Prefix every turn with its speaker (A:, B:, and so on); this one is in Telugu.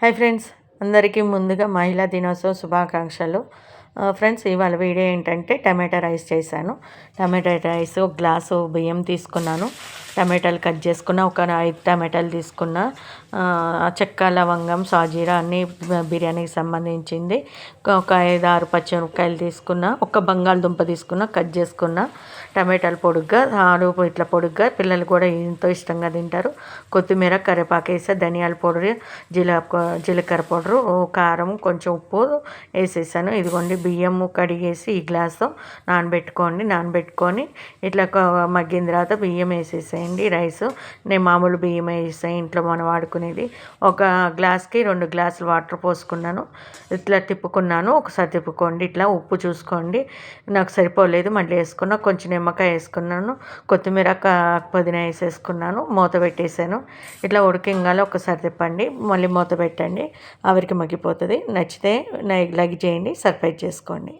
A: హాయ్ ఫ్రెండ్స్, అందరికీ ముందుగా మహిళా దినోత్సవ శుభాకాంక్షలు. ఫ్రెండ్స్, ఇవాళ వీడియో ఏంటంటే టమాటా రైస్ చేశాను. టమాటా రైస్ ఒక గ్లాసు బియ్యం తీసుకున్నాను. టమాటాలు కట్ చేసుకున్న, ఒక 5 టమాటాలు తీసుకున్న. చెక్క, లవంగం, సాజీరా అన్నీ బిర్యానీకి సంబంధించింది. ఒక 5-6 పచ్చిమిరపకాయలు తీసుకున్న, ఒక బంగాళదుంప తీసుకున్న, కట్ చేసుకున్న. టమాటాలు పొడుగ్గా, ఆలు ఇట్లా పొడుగ్గా, పిల్లలు కూడా ఎంతో ఇష్టంగా తింటారు. కొత్తిమీర, కరివేపాకు వేసా, ధనియాల పౌడర్, జీలకర్ర పౌడరు, కారం, కొంచెం ఉప్పు వేసేసాను. ఇదిగోండి బియ్యము కడిగేసి ఈ గ్లాసు నానబెట్టుకొని ఇట్లా మగ్గిన తర్వాత బియ్యం వేసేసేయండి. రైసు నేను మామూలు బియ్యం వేసాను, ఇంట్లో మనం వాడుకునేది. ఒక గ్లాస్కి 2 గ్లాసులు వాటర్ పోసుకున్నాను. ఇట్లా తిప్పుకున్నాను. ఒకసారి తిప్పుకోండి. ఇట్లా ఉప్పు చూసుకోండి. నాకు సరిపోలేదు, మళ్ళీ వేసుకున్నా. కొంచెం నిమ్మకాయ వేసుకున్నాను. కొత్తిమీర, పుదీనా వేసేసుకున్నాను. మూత పెట్టేశాను. ఇట్లా ఉడికింగానే ఒకసారి తిప్పండి, మళ్ళీ మూత పెట్టండి. ఆవిరికి మగ్గిపోతుంది. నచ్చితే లైక్ చేయండి, సబ్స్క్రైబ్ చేసుకోండి.